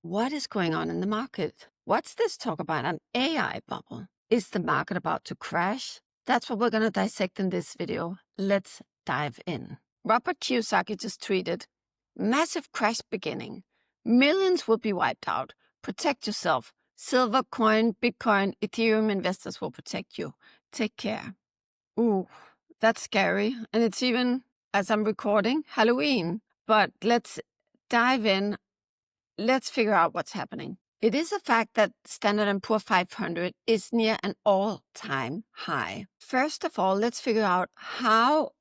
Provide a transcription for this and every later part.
What is going on in the market? What's this talk about an AI bubble? Is the market about to crash? That's what we're going to dissect in this video. Let's dive in. Robert Kiyosaki just tweeted, "Massive crash beginning. Millions will be wiped out. Protect yourself. Silver coin, Bitcoin, Ethereum investors will protect you. Take care." Ooh, that's scary. And it's even, as I'm recording, Halloween. But let's dive in. Let's figure out what's happening. It is a fact that Standard & Poor's 500 is near an all-time high. First of all, let's figure out how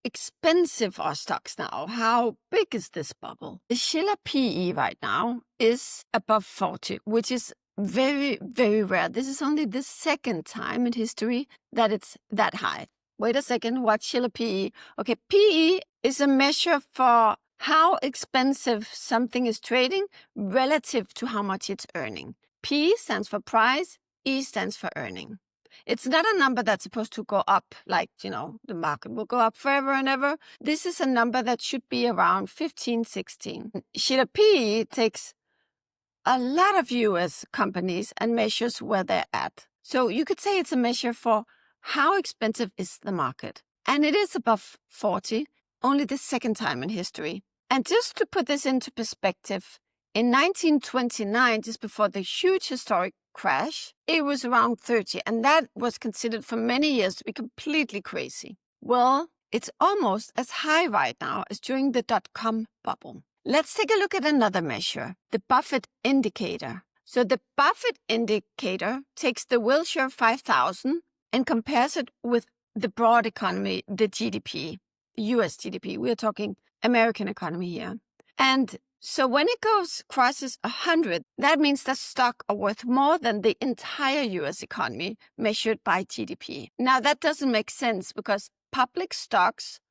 expensive are stocks now? How big is this bubble? The Shiller PE right now is above 40, which is very, very rare. This is only the second time in history that it's that high. Wait a second, what's Shiller PE? Okay, PE is a measure for how expensive something is trading relative to how much it's earning. P stands for price, E stands for earning. It's not a number that's supposed to go up like, the market will go up forever and ever. This is a number that should be around 15, 16. Shiller PE takes a lot of US companies and measures where they're at. So you could say it's a measure for how expensive is the market. And it is above 40, only the second time in history. And just to put this into perspective, in 1929, just before the huge historic crash, it was around 30. And that was considered for many years to be completely crazy. Well, it's almost as high right now as during the dot-com bubble. Let's take a look at another measure, the Buffett Indicator. So the Buffett Indicator takes the Wilshire 5000 and compares it with the broad economy, the GDP, the US GDP. We are talking American economy here. And so when it crosses 100, that means that stocks are worth more than the entire US economy measured by GDP. Now, that doesn't make sense because public stocks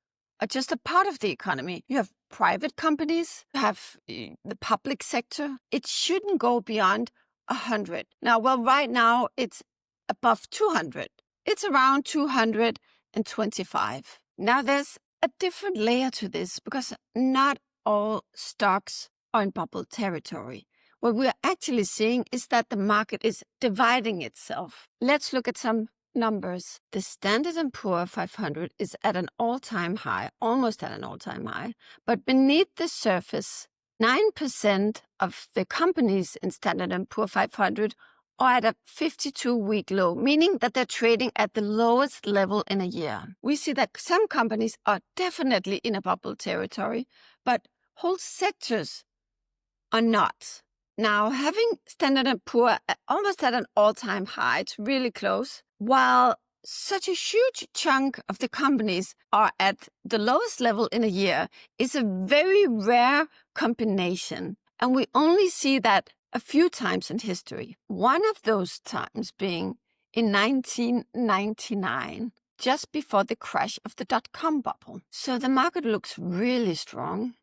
are just a part of the economy. You have private companies, you have the public sector. It shouldn't go beyond 100. Now, right now it's above 200. It's around 225. Now, there's a different layer to this because not all stocks are in bubble territory. What we're actually seeing is that the market is dividing itself. Let's look at some numbers. The Standard & Poor's 500 is at an all-time high, almost at an all-time high, but beneath the surface, 9% of the companies in Standard & Poor's 500 are at a 52-week low, meaning that they're trading at the lowest level in a year. We see that some companies are definitely in a bubble territory, but whole sectors are not. Now, having Standard & Poor's almost at an all-time high, it's really close, while such a huge chunk of the companies are at the lowest level in a year is a very rare combination. And we only see that a few times in history. One of those times being in 1999, just before the crash of the dot-com bubble. So the market looks really strong,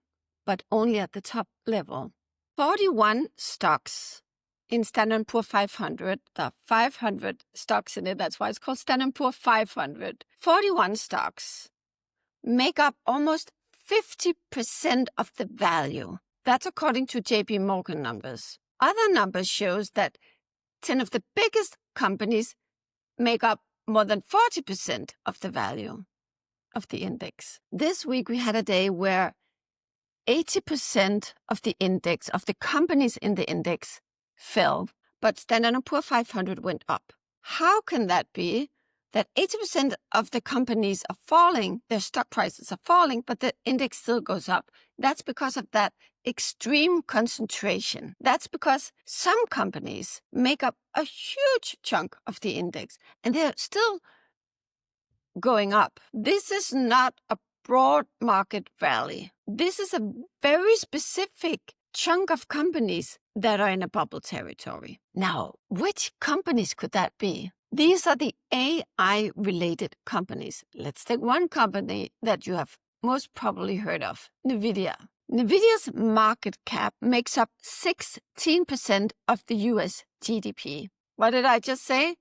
but only at the top level. 41 stocks in Standard & Poor's 500, the 500 stocks in it, that's why it's called Standard & Poor's 500. 41 stocks make up almost 50% of the value. That's according to JP Morgan numbers. Other numbers shows that 10 of the biggest companies make up more than 40% of the value of the index. This week we had a day where 80% of the index, of the companies in the index, fell, but Standard & Poor's 500 went up. How can that be that 80% of the companies are falling, their stock prices are falling, but the index still goes up? That's because of that extreme concentration. That's because some companies make up a huge chunk of the index and they're still going up. This is not a broad market rally. This is a very specific chunk of companies that are in a bubble territory. Now, which companies could that be? These are the AI-related companies. Let's take one company that you have most probably heard of, NVIDIA. NVIDIA's market cap makes up 16% of the US GDP. What did I just say?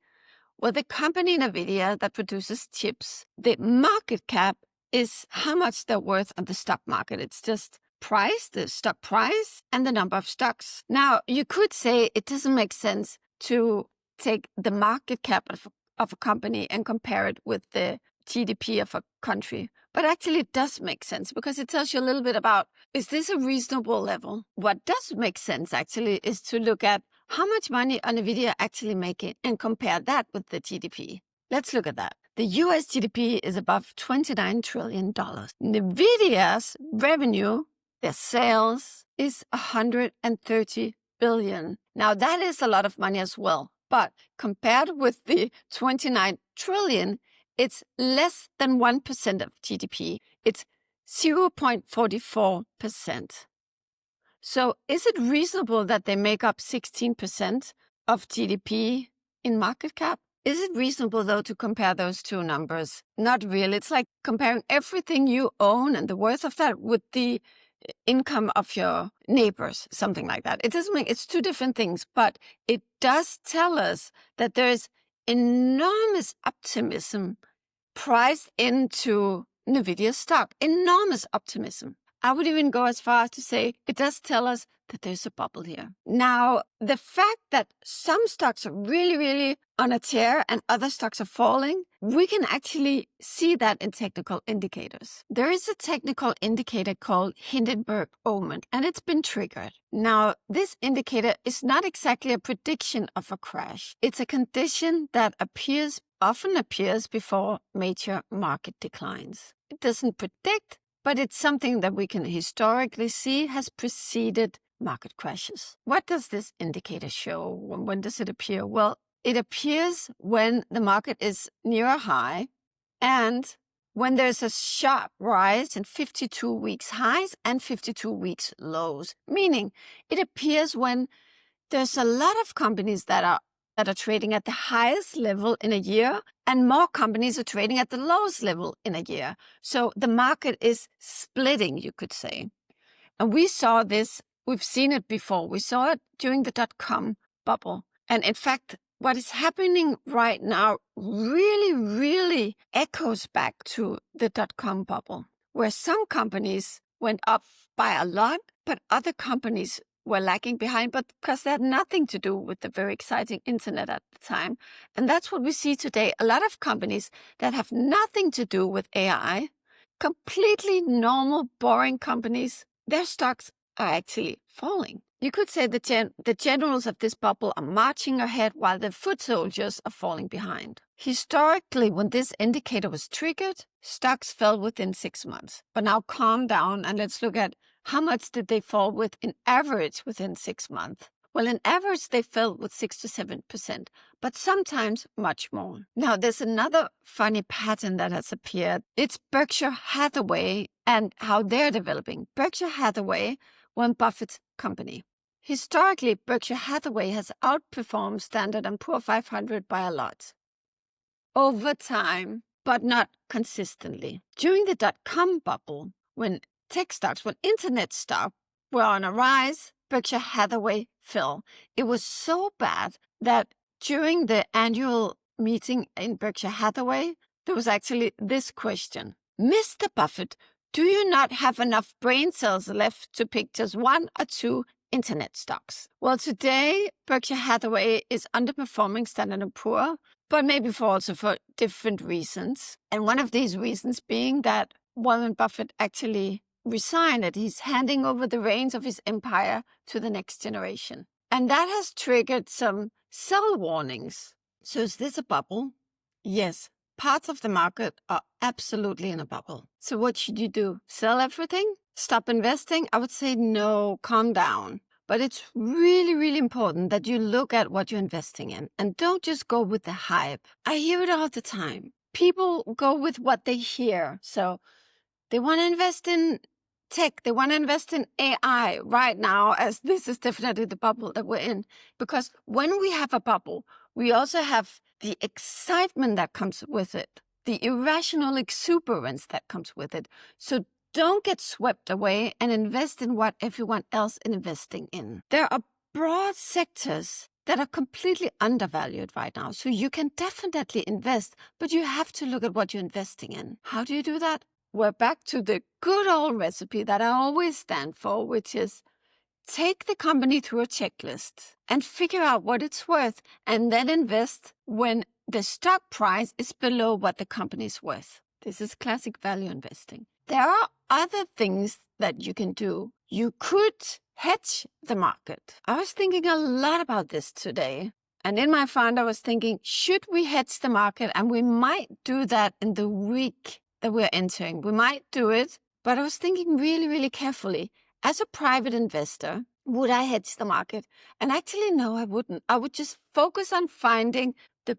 Well, the company NVIDIA that produces chips, the market cap is how much they're worth on the stock market. It's just price, the stock price, and the number of stocks. Now, you could say it doesn't make sense to take the market cap of a company and compare it with the GDP of a country. But actually, it does make sense because it tells you a little bit about, is this a reasonable level? What does make sense, actually, is to look at how much money are NVIDIA actually making and compare that with the GDP. Let's look at that. The US GDP is above $29 trillion. NVIDIA's revenue, their sales, is $130 billion. Now, that is a lot of money as well. But compared with the 29 trillion, it's less than 1% of GDP. It's 0.44%. So is it reasonable that they make up 16% of GDP in market cap? Is it reasonable, though, to compare those two numbers? Not really. It's like comparing everything you own and the worth of that with the income of your neighbors, something like that. It doesn't make, it's two different things, but it does tell us that there is enormous optimism priced into NVIDIA stock. Enormous optimism. I would even go as far as to say it does tell us that there's a bubble here. Now, the fact that some stocks are really, really on a tear and other stocks are falling, we can actually see that in technical indicators. There is a technical indicator called Hindenburg Omen, and it's been triggered. Now, this indicator is not exactly a prediction of a crash. It's a condition that often appears before major market declines. It doesn't predict, but it's something that we can historically see has preceded market crashes. What does this indicator show? When does it appear? Well, it appears when the market is near a high and when there's a sharp rise in 52 weeks highs and 52 weeks lows, meaning it appears when there's a lot of companies that are trading at the highest level in a year, and more companies are trading at the lowest level in a year. So the market is splitting, you could say. And we saw this, we've seen it before. We saw it during the dot-com bubble. And in fact, what is happening right now really, really echoes back to the dot-com bubble, where some companies went up by a lot, but other companies were lagging behind, but because they had nothing to do with the very exciting internet at the time. And that's what we see today. A lot of companies that have nothing to do with AI, completely normal, boring companies, their stocks are actually falling. You could say the generals of this bubble are marching ahead while the foot soldiers are falling behind. Historically, when this indicator was triggered, stocks fell within 6 months. But now calm down and let's look at how much did they fall with in average within 6 months. Well, in average, they fell with 6 to 7%, but sometimes much more. Now, there's another funny pattern that has appeared. It's Berkshire Hathaway and how they're developing. Berkshire Hathaway, Warren Buffett's company. Historically, Berkshire Hathaway has outperformed Standard & Poor's 500 by a lot over time, but not consistently. During the dot-com bubble, when tech stocks, when internet stocks were on a rise, Berkshire Hathaway fell. It was so bad that during the annual meeting in Berkshire Hathaway, there was actually this question. Mr. Buffett, do you not have enough brain cells left to pick just one or two internet stocks? Well, today, Berkshire Hathaway is underperforming Standard & Poor's, but maybe also for different reasons. And one of these reasons being that Warren Buffett actually resigned, that he's handing over the reins of his empire to the next generation. And that has triggered some sell warnings. So is this a bubble? Yes. Parts of the market are absolutely in a bubble. So what should you do? Sell everything? Stop investing? I would say no, calm down. But it's really, really important that you look at what you're investing in and don't just go with the hype. I hear it all the time. People go with what they hear. So they want to invest in tech. They want to invest in AI right now, as this is definitely the bubble that we're in. Because when we have a bubble, we also have the excitement that comes with it, the irrational exuberance that comes with it. So don't get swept away and invest in what everyone else is investing in. There are broad sectors that are completely undervalued right now. So you can definitely invest, but you have to look at what you're investing in. How do you do that? we're back to the good old recipe that I always stand for, which is take the company through a checklist and figure out what it's worth, and then invest when the stock price is below what the company is worth. This is classic value investing. There are other things that you can do. You could hedge the market. I was thinking a lot about this today. And in my fund, I was thinking, should we hedge the market? And we might do that in the week that we're entering. We might do it, but I was thinking really, really carefully. As a private investor, would I hedge the market? And actually, no, I wouldn't. I would just focus on finding the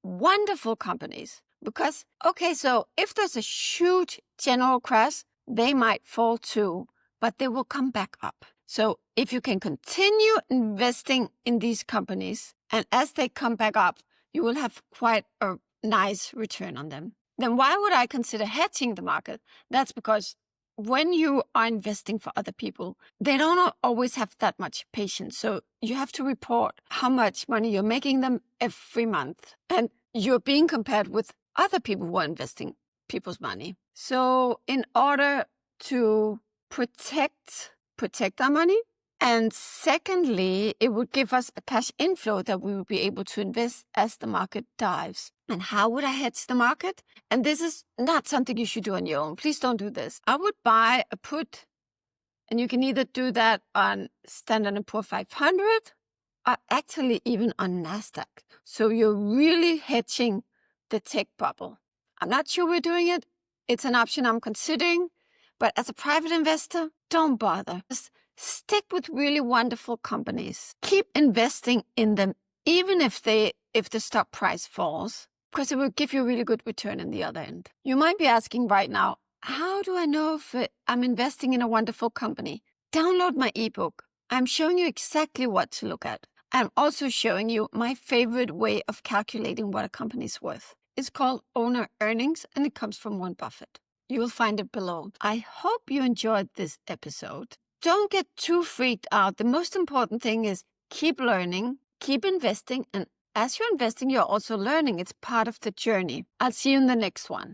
wonderful companies. Because, okay, so if there's a huge general crash, they might fall too, but they will come back up. So if you can continue investing in these companies, and as they come back up, you will have quite a nice return on them. Then why would I consider hedging the market? That's because when you are investing for other people, they don't always have that much patience. So you have to report how much money you're making them every month. And you're being compared with other people who are investing people's money. So in order to protect our money, and secondly, it would give us a cash inflow that we would be able to invest as the market dives. And how would I hedge the market? And this is not something you should do on your own. Please don't do this. I would buy a put, and you can either do that on Standard & Poor's 500 or actually even on NASDAQ. So you're really hedging the tech bubble. I'm not sure we're doing it. It's an option I'm considering. But as a private investor, don't bother. Just stick with really wonderful companies. Keep investing in them, even if the stock price falls, because it will give you a really good return in the other end. You might be asking right now, how do I know if I'm investing in a wonderful company? Download my ebook. I'm showing you exactly what to look at. I'm also showing you my favorite way of calculating what a company is worth. It's called Owner Earnings, and it comes from Warren Buffett. You will find it below. I hope you enjoyed this episode. Don't get too freaked out. The most important thing is keep learning, keep investing, and as you're investing, you're also learning. It's part of the journey. I'll see you in the next one.